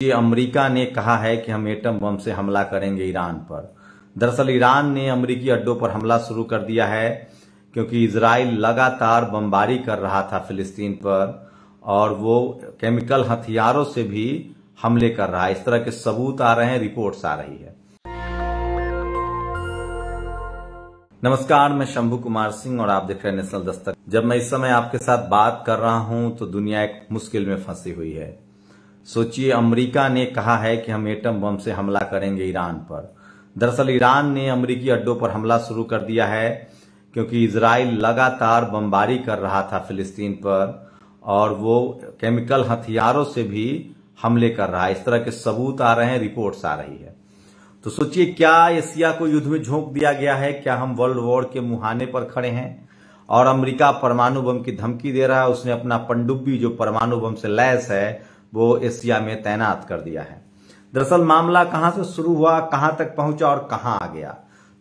ये अमेरिका ने कहा है कि हम एटम बम से हमला करेंगे ईरान पर। दरअसल ईरान ने अमेरिकी अड्डों पर हमला शुरू कर दिया है क्योंकि इजराइल लगातार बमबारी कर रहा था फिलिस्तीन पर और वो केमिकल हथियारों से भी हमले कर रहा है। इस तरह के सबूत आ रहे हैं, रिपोर्ट्स आ रही है। नमस्कार, मैं शंभू कुमार सिंह और आप देख रहे हैं नेशनल दस्तक। जब मैं इस समय आपके साथ बात कर रहा हूं तो दुनिया एक मुश्किल में फंसी हुई है। सोचिए, अमेरिका ने कहा है कि हम एटम बम से हमला करेंगे ईरान पर। दरअसल ईरान ने अमेरिकी अड्डों पर हमला शुरू कर दिया है क्योंकि इजराइल लगातार बमबारी कर रहा था फिलिस्तीन पर और वो केमिकल हथियारों से भी हमले कर रहा है। इस तरह के सबूत आ रहे हैं, रिपोर्ट्स आ रही है। तो सोचिए, क्या एशिया को युद्ध में झोंक दिया गया है? क्या हम वर्ल्ड वॉर के मुहाने पर खड़े हैं और अमेरिका परमाणु बम की धमकी दे रहा है? उसने अपना पनडुब्बी जो परमाणु बम से लैस है वो एशिया में तैनात कर दिया है। दरअसल मामला कहां से शुरू हुआ, कहां तक पहुंचा और कहां आ गया,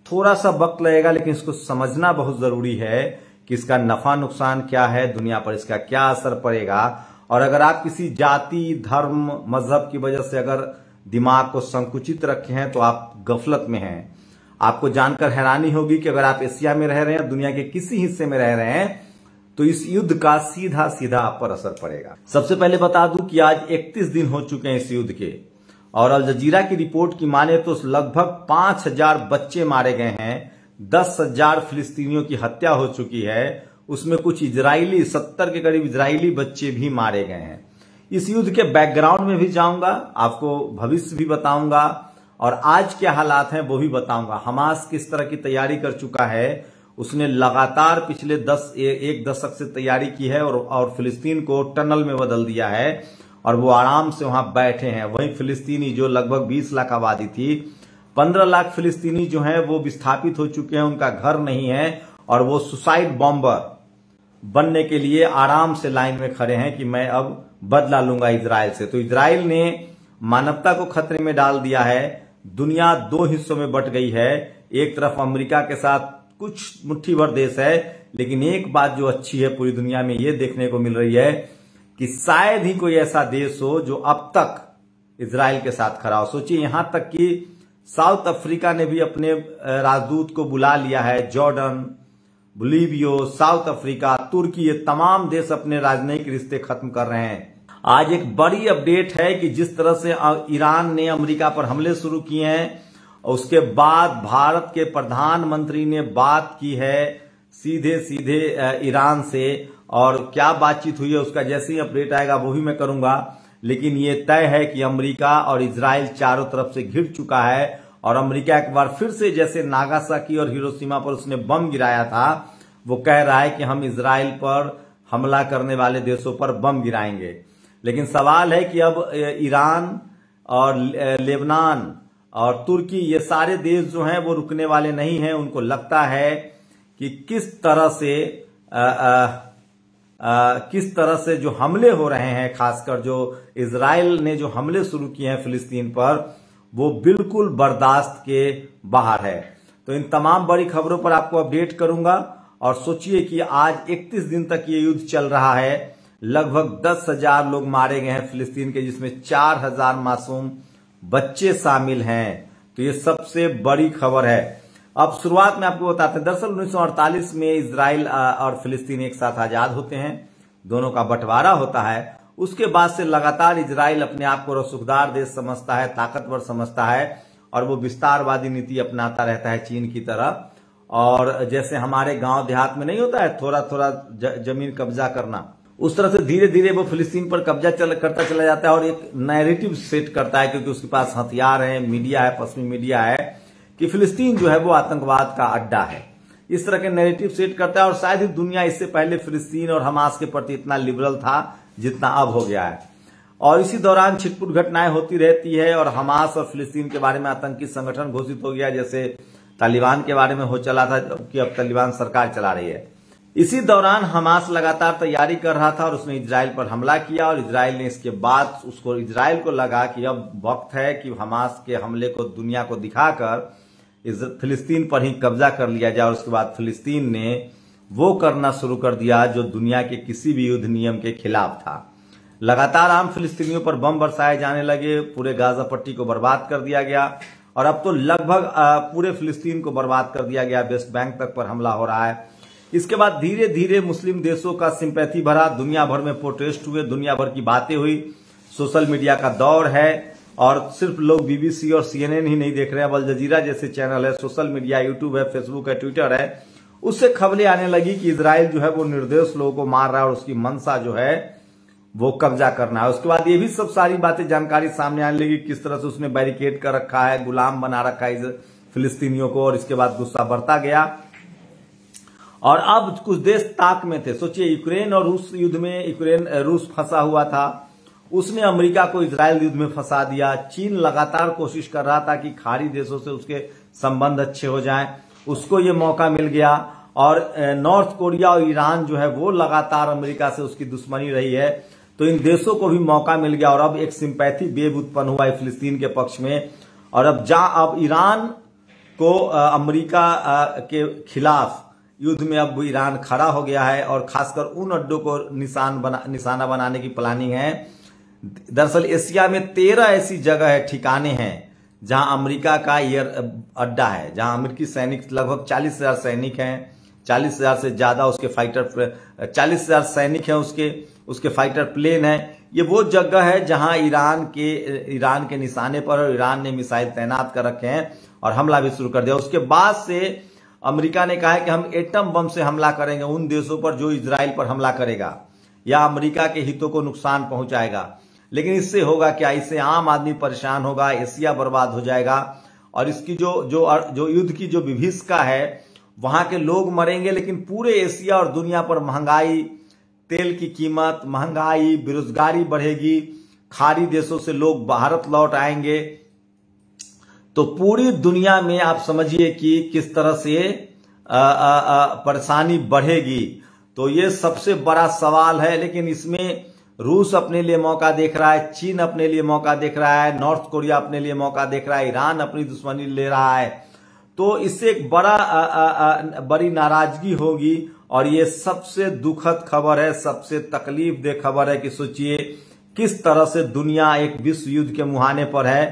थोड़ा सा वक्त लगेगा, लेकिन इसको समझना बहुत जरूरी है कि इसका नफा नुकसान क्या है, दुनिया पर इसका क्या असर पड़ेगा। और अगर आप किसी जाति, धर्म, मजहब की वजह से अगर दिमाग को संकुचित रखे हैं तो आप गफलत में हैं। आपको जानकर हैरानी होगी कि अगर आप एशिया में रह रहे हैं, दुनिया के किसी हिस्से में रह रहे हैं, तो इस युद्ध का सीधा सीधा आप पर असर पड़ेगा। सबसे पहले बता दूं कि आज 31 दिन हो चुके हैं इस युद्ध के और अल जजीरा की रिपोर्ट की माने तो लगभग 5000 बच्चे मारे गए हैं, 10,000 फिलिस्तीनियों की हत्या हो चुकी है, उसमें कुछ इजरायली 70 के करीब इजरायली बच्चे भी मारे गए हैं। इस युद्ध के बैकग्राउंड में भी जाऊंगा, आपको भविष्य भी बताऊंगा और आज क्या हालात हैं वो भी बताऊंगा। हमास किस तरह की तैयारी कर चुका है, उसने लगातार पिछले एक दशक से तैयारी की है और फिलिस्तीन को टनल में बदल दिया है और वो आराम से वहां बैठे हैं। वहीं फिलिस्तीनी जो लगभग 20 लाख आबादी थी, 15 लाख फिलिस्तीनी जो हैं वो विस्थापित हो चुके हैं, उनका घर नहीं है और वो सुसाइड बॉम्बर बनने के लिए आराम से लाइन में खड़े हैं कि मैं अब बदला लूंगा इजराइल से। तो इजराइल ने मानवता को खतरे में डाल दिया है। दुनिया दो हिस्सों में बंट गई है। एक तरफ अमेरिका के साथ कुछ मुट्ठी भर देश है, लेकिन एक बात जो अच्छी है पूरी दुनिया में ये देखने को मिल रही है कि शायद ही कोई ऐसा देश हो जो अब तक इजराइल के साथ खड़ा हो। सोचिए, यहां तक कि साउथ अफ्रीका ने भी अपने राजदूत को बुला लिया है। जॉर्डन, बोलिविया, साउथ अफ्रीका, तुर्की, ये तमाम देश अपने राजनयिक रिश्ते खत्म कर रहे हैं। आज एक बड़ी अपडेट है कि जिस तरह से ईरान ने अमेरिका पर हमले शुरू किए हैं, उसके बाद भारत के प्रधानमंत्री ने बात की है सीधे सीधे ईरान से और क्या बातचीत हुई है उसका जैसे ही अपडेट आएगा वो भी मैं करूंगा। लेकिन ये तय है कि अमेरिका और इजराइल चारों तरफ से घिर चुका है और अमेरिका एक बार फिर से जैसे नागासाकी और हिरोशिमा पर उसने बम गिराया था, वो कह रहा है कि हम इजराइल पर हमला करने वाले देशों पर बम गिराएंगे। लेकिन सवाल है कि अब ईरान और लेबनान और तुर्की, ये सारे देश जो हैं वो रुकने वाले नहीं हैं। उनको लगता है कि किस तरह से जो हमले हो रहे हैं, खासकर जो इजराइल ने जो हमले शुरू किए हैं फिलिस्तीन पर, वो बिल्कुल बर्दाश्त के बाहर है। तो इन तमाम बड़ी खबरों पर आपको अपडेट करूंगा। और सोचिए कि आज 31 दिन तक ये युद्ध चल रहा है, लगभग 10,000 लोग मारे गए हैं फिलिस्तीन के, जिसमें 4,000 मासूम बच्चे शामिल हैं। तो ये सबसे बड़ी खबर है। अब शुरुआत में आपको बताते हैं, दरअसल 1948 में इजराइल और फिलिस्तीन एक साथ आजाद होते हैं, दोनों का बंटवारा होता है। उसके बाद से लगातार इजराइल अपने आप को रसूखदार देश समझता है, ताकतवर समझता है और वो विस्तारवादी नीति अपनाता रहता है चीन की तरह। और जैसे हमारे गांव देहात में नहीं होता है थोड़ा थोड़ा जमीन कब्जा करना, उस तरह से धीरे धीरे वो फिलिस्तीन पर कब्जा करता चला जाता है और एक नैरेटिव सेट करता है, क्योंकि उसके पास हथियार है, मीडिया है, पश्चिमी मीडिया है, कि फिलिस्तीन जो है वो आतंकवाद का अड्डा है। इस तरह के नैरेटिव सेट करता है और शायद ही दुनिया इससे पहले फिलिस्तीन और हमास के प्रति इतना लिबरल था जितना अब हो गया है। और इसी दौरान छिटपुट घटनाएं होती रहती है और हमास और फिलिस्तीन के बारे में आतंकी संगठन घोषित हो गया, जैसे तालिबान के बारे में हो चला था, जबकि अब तालिबान सरकार चला रही है। इसी दौरान हमास लगातार तैयारी कर रहा था और उसने इजराइल पर हमला किया और इजराइल ने इसके बाद इजराइल को लगा कि अब वक्त है कि हमास के हमले को दुनिया को दिखाकर फिलिस्तीन पर ही कब्जा कर लिया जाए। और उसके बाद फिलिस्तीन ने वो करना शुरू कर दिया जो दुनिया के किसी भी युद्ध नियम के खिलाफ था। लगातार आम फिलिस्तीनियों पर बम बरसाए जाने लगे, पूरे गाजा पट्टी को बर्बाद कर दिया गया और अब तो लगभग पूरे फिलिस्तीन को बर्बाद कर दिया गया, वेस्ट बैंक तक पर हमला हो रहा है। इसके बाद धीरे धीरे मुस्लिम देशों का सिंपैथी भरा, दुनिया भर में प्रोटेस्ट हुए, दुनिया भर की बातें हुई, सोशल मीडिया का दौर है और सिर्फ लोग बीबीसी और सीएनएन ही नहीं देख रहे हैं, अल जजीरा जैसे चैनल है, सोशल मीडिया, यूट्यूब है, फेसबुक है, ट्विटर है, उससे खबरें आने लगी कि इजराइल जो है वो निर्दोष लोगों को मार रहा है और उसकी मंशा जो है वो कब्जा करना है। उसके बाद ये भी सब सारी बातें जानकारी सामने आने लगी, किस तरह से उसने बैरिकेड कर रखा है, गुलाम बना रखा है फिलिस्तीनियों को, और इसके बाद गुस्सा बढ़ता गया और अब कुछ देश ताक में थे। सोचिए, यूक्रेन और रूस युद्ध में रूस फंसा हुआ था, उसने अमेरिका को इजराइल युद्ध में फंसा दिया। चीन लगातार कोशिश कर रहा था कि खाड़ी देशों से उसके संबंध अच्छे हो जाएं, उसको ये मौका मिल गया। और नॉर्थ कोरिया और ईरान जो है वो लगातार अमेरिका से उसकी दुश्मनी रही है, तो इन देशों को भी मौका मिल गया और अब एक सिंपैथी वेव उत्पन्न हुआ है फिलिस्तीन के पक्ष में। और अब ईरान को अमेरिका के खिलाफ युद्ध में अब ईरान खड़ा हो गया है और खासकर उन अड्डों को निशाना बनाने की प्लानिंग है। दरअसल एशिया में 13 ऐसी जगह है, ठिकाने हैं जहां अमेरिका का एयर अड्डा है, जहां अमेरिकी सैनिक लगभग 40,000 सैनिक हैं, 40,000 से ज्यादा उसके फाइटर 40,000 सैनिक हैं, उसके फाइटर प्लेन है। ये वो जगह है जहां ईरान के निशाने पर ईरान ने मिसाइल तैनात कर रखे हैं और हमला भी शुरू कर दिया। उसके बाद से अमेरिका ने कहा है कि हम एटम बम से हमला करेंगे उन देशों पर जो इजराइल पर हमला करेगा या अमेरिका के हितों को नुकसान पहुंचाएगा। लेकिन इससे होगा क्या? इससे आम आदमी परेशान होगा, एशिया बर्बाद हो जाएगा और इसकी जो युद्ध की जो विभीषिका है, वहां के लोग मरेंगे, लेकिन पूरे एशिया और दुनिया पर महंगाई, तेल की कीमत, महंगाई, बेरोजगारी बढ़ेगी, खाड़ी देशों से लोग भारत लौट आएंगे, तो पूरी दुनिया में आप समझिए कि किस तरह से परेशानी बढ़ेगी। तो ये सबसे बड़ा सवाल है, लेकिन इसमें रूस अपने लिए मौका देख रहा है, चीन अपने लिए मौका देख रहा है, नॉर्थ कोरिया अपने लिए मौका देख रहा है, ईरान अपनी दुश्मनी ले रहा है। तो इससे एक बड़ी नाराजगी होगी और ये सबसे दुखद खबर है, सबसे तकलीफ दे खबर है कि सोचिए किस तरह से दुनिया एक विश्व युद्ध के मुहाने पर है।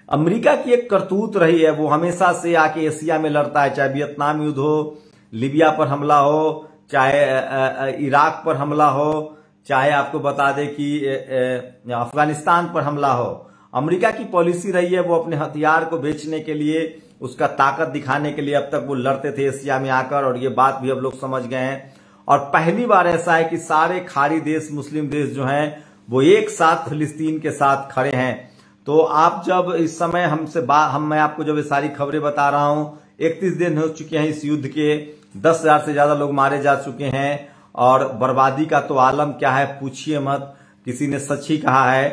अमेरिका की एक करतूत रही है, वो हमेशा से आके एशिया में लड़ता है, चाहे वियतनाम युद्ध हो, लीबिया पर हमला हो, चाहे इराक पर हमला हो, चाहे आपको बता दें कि अफगानिस्तान पर हमला हो। अमेरिका की पॉलिसी रही है, वो अपने हथियार को बेचने के लिए, उसका ताकत दिखाने के लिए अब तक वो लड़ते थे एशिया में आकर, और ये बात भी अब लोग समझ गए हैं। और पहली बार ऐसा है कि सारे खाड़ी देश, मुस्लिम देश जो हैं वो एक साथ फिलिस्तीन के साथ खड़े हैं। तो आप जब इस समय मैं आपको जब ये सारी खबरें बता रहा हूं, 31 दिन हो चुके हैं इस युद्ध के, 10,000 से ज्यादा लोग मारे जा चुके हैं और बर्बादी का तो आलम क्या है पूछिए मत। किसी ने सच ही कहा है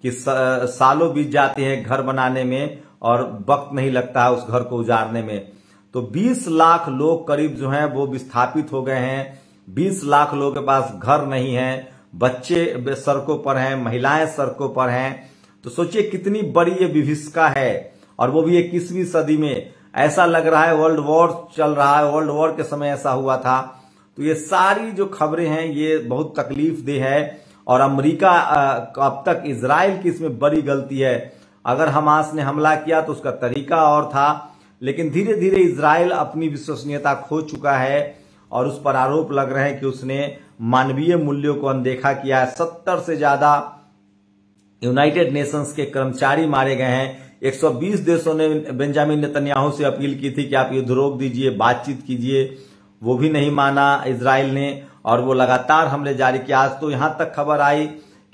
कि सालों बीत जाते हैं घर बनाने में और वक्त नहीं लगता है उस घर को उजाड़ने में। तो 20 लाख लोग करीब जो हैं वो विस्थापित हो गए हैं, 20 लाख लोगों के पास घर नहीं है, बच्चे सड़कों पर हैं, महिलाएं सड़कों पर हैं। तो सोचिए कितनी बड़ी ये विभीषिका है, और वो भी 21वीं सदी में। ऐसा लग रहा है वर्ल्ड वॉर चल रहा है, वर्ल्ड वॉर के समय ऐसा हुआ था। तो ये सारी जो खबरें हैं ये बहुत तकलीफ देह है और अमेरिका अब तक इजराइल की इसमें बड़ी गलती है। अगर हमास ने हमला किया तो उसका तरीका और था, लेकिन धीरे धीरे इजराइल अपनी विश्वसनीयता खो चुका है और उस पर आरोप लग रहे हैं कि उसने मानवीय मूल्यों को अनदेखा किया है। 70 से ज्यादा यूनाइटेड नेशंस के कर्मचारी मारे गए हैं। 120 देशों ने बेंजामिन नेतन्याहू से अपील की थी कि आप युद्ध रोक दीजिए, बातचीत कीजिए, वो भी नहीं माना इजराइल ने और वो लगातार हमले जारी किया। आज तो यहां तक खबर आई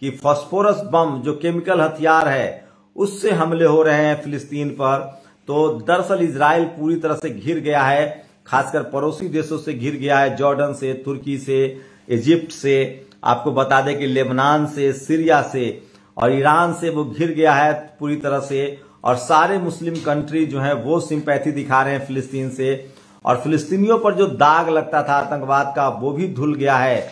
कि फास्फोरस बम जो केमिकल हथियार है उससे हमले हो रहे हैं फिलिस्तीन पर। तो दरअसल इजराइल पूरी तरह से घिर गया है, खासकर पड़ोसी देशों से घिर गया है, जॉर्डन से, तुर्की से, इजिप्ट से, आपको बता दें कि लेबनान से, सीरिया से और ईरान से वो घिर गया है पूरी तरह से। और सारे मुस्लिम कंट्री जो है वो सिंपैथी दिखा रहे हैं फिलिस्तीन से, और फिलिस्तीनियों पर जो दाग लगता था आतंकवाद का वो भी धुल गया है।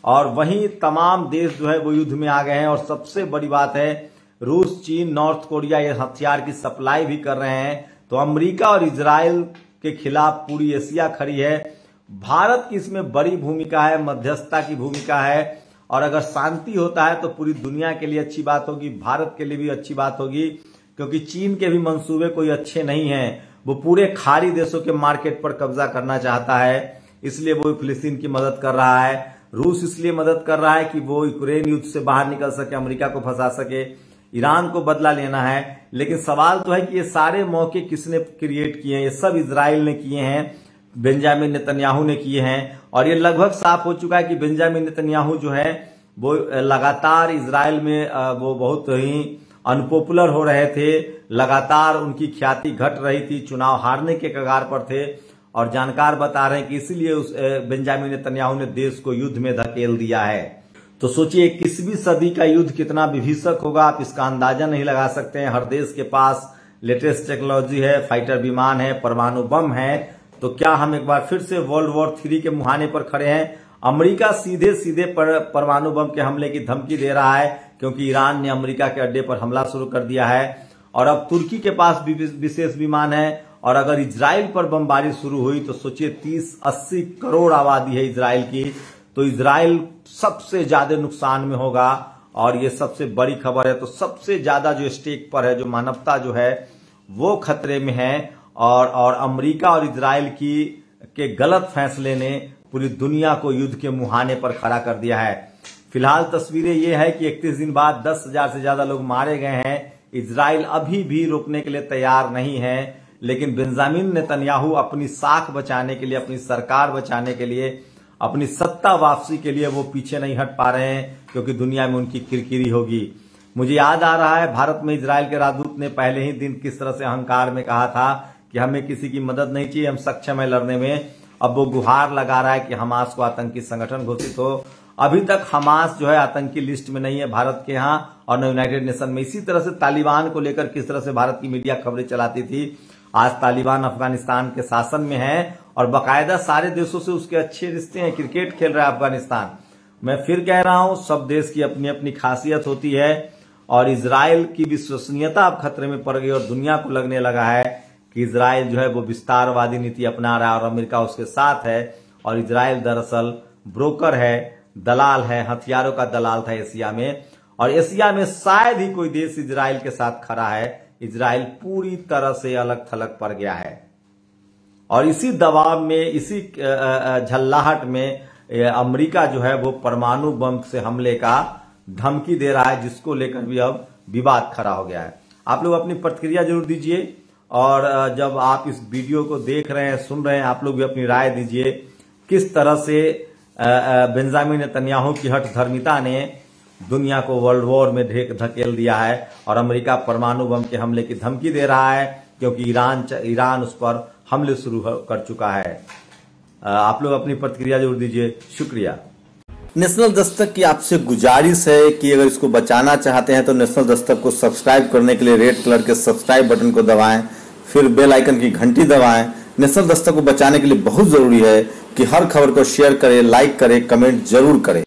और वहीं तमाम देश जो है वो युद्ध में आ गए हैं। और सबसे बड़ी बात है, रूस, चीन, नॉर्थ कोरिया ये हथियार की सप्लाई भी कर रहे हैं। तो अमेरिका और इजराइल के खिलाफ पूरी एशिया खड़ी है। भारत की इसमें बड़ी भूमिका है, मध्यस्थता की भूमिका है और अगर शांति होता है तो पूरी दुनिया के लिए अच्छी बात होगी, भारत के लिए भी अच्छी बात होगी, क्योंकि चीन के भी मंसूबे कोई अच्छे नहीं हैं। वो पूरे खाड़ी देशों के मार्केट पर कब्जा करना चाहता है, इसलिए वो फिलिस्तीन की मदद कर रहा है। रूस इसलिए मदद कर रहा है कि वो यूक्रेन युद्ध से बाहर निकल सके, अमेरिका को फंसा सके, ईरान को बदला लेना है। लेकिन सवाल तो है कि ये सारे मौके किसने क्रिएट किए हैं? ये सब इजराइल ने किए हैं, बेंजामिन नेतन्याहू ने किए हैं। और ये लगभग साफ हो चुका है कि बेंजामिन नेतन्याहू जो है वो लगातार इजराइल में वो बहुत ही अनपॉपुलर हो रहे थे, लगातार उनकी ख्याति घट रही थी, चुनाव हारने के कगार पर थे। और जानकार बता रहे हैं कि इसलिए उस बेंजामिन नेतन्याहू ने देश को युद्ध में धकेल दिया है। तो सोचिए 21वीं सदी का युद्ध कितना विभीषक होगा, आप इसका अंदाजा नहीं लगा सकते हैं। हर देश के पास लेटेस्ट टेक्नोलॉजी है, फाइटर विमान है, परमाणु बम है। तो क्या हम एक बार फिर से वर्ल्ड वॉर 3 के मुहाने पर खड़े हैं? अमेरिका सीधे सीधे परमाणु बम के हमले की धमकी दे रहा है, क्योंकि ईरान ने अमेरिका के अड्डे पर हमला शुरू कर दिया है। और अब तुर्की के पास भी विशेष विमान है। और अगर इजराइल पर बमबारी शुरू हुई तो सोचिए 30-80 करोड़ आबादी है इजराइल की, तो इजराइल सबसे ज्यादा नुकसान में होगा। और ये सबसे बड़ी खबर है। तो सबसे ज्यादा जो स्टेक पर है, जो मानवता जो है वो खतरे में है। और अमेरिका और इजराइल के गलत फैसले ने पूरी दुनिया को युद्ध के मुहाने पर खड़ा कर दिया है। फिलहाल तस्वीरें ये है कि 31 दिन बाद 10,000 से ज्यादा लोग मारे गए हैं। इजराइल अभी भी रोकने के लिए तैयार नहीं है। लेकिन बेंजामिन नेतन्याहू अपनी साख बचाने के लिए, अपनी सरकार बचाने के लिए, अपनी सत्ता वापसी के लिए वो पीछे नहीं हट पा रहे हैं, क्योंकि दुनिया में उनकी किरकिरी होगी। मुझे याद आ रहा है भारत में इजराइल के राजदूत ने पहले ही दिन किस तरह से अहंकार में कहा था कि हमें किसी की मदद नहीं चाहिए, हम सक्षम है लड़ने में। अब वो गुहार लगा रहा है कि हमास को आतंकी संगठन घोषित हो। अभी तक हमास जो है आतंकी लिस्ट में नहीं है भारत के यहाँ और न यूनाइटेड नेशन में। इसी तरह से तालिबान को लेकर किस तरह से भारत की मीडिया खबरें चलाती थी। आज तालिबान अफगानिस्तान के शासन में है और बाकायदा सारे देशों से उसके अच्छे रिश्ते हैं, क्रिकेट खेल रहा है अफगानिस्तान। मैं फिर कह रहा हूं, सब देश की अपनी अपनी खासियत होती है। और इजराइल की विश्वसनीयता अब खतरे में पड़ गई और दुनिया को लगने लगा है कि इजराइल जो है वो विस्तारवादी नीति अपना रहा है और अमेरिका उसके साथ है। और इजराइल दरअसल ब्रोकर है, दलाल है, हथियारों का दलाल था एशिया में। और एशिया में शायद ही कोई देश इजराइल के साथ खड़ा है। इजराइल पूरी तरह से अलग थलग पड़ गया है। और इसी दबाव में, इसी झल्लाहट में अमेरिका जो है वो परमाणु बम से हमले का धमकी दे रहा है, जिसको लेकर भी अब विवाद खड़ा हो गया है। आप लोग अपनी प्रतिक्रिया जरूर दीजिए। और जब आप इस वीडियो को देख रहे हैं, सुन रहे हैं, आप लोग भी अपनी राय दीजिए किस तरह से बेंजामिन नेतन्याहू की हठधर्मिता ने दुनिया को वर्ल्ड वॉर में धकेल दिया है। और अमेरिका परमाणु बम के हमले की धमकी दे रहा है, क्योंकि ईरान उस पर हमले शुरू कर चुका है। आप लोग अपनी प्रतिक्रिया जरूर दीजिए। शुक्रिया। नेशनल दस्तक की आपसे गुजारिश है कि अगर इसको बचाना चाहते हैं तो नेशनल दस्तक को सब्सक्राइब करने के लिए रेड कलर के सब्सक्राइब बटन को दबाएं, फिर बेल आइकन की घंटी दबाएं। नेशनल दस्तक को बचाने के लिए बहुत जरूरी है कि हर खबर को शेयर करें, लाइक करें, कमेंट जरूर करें।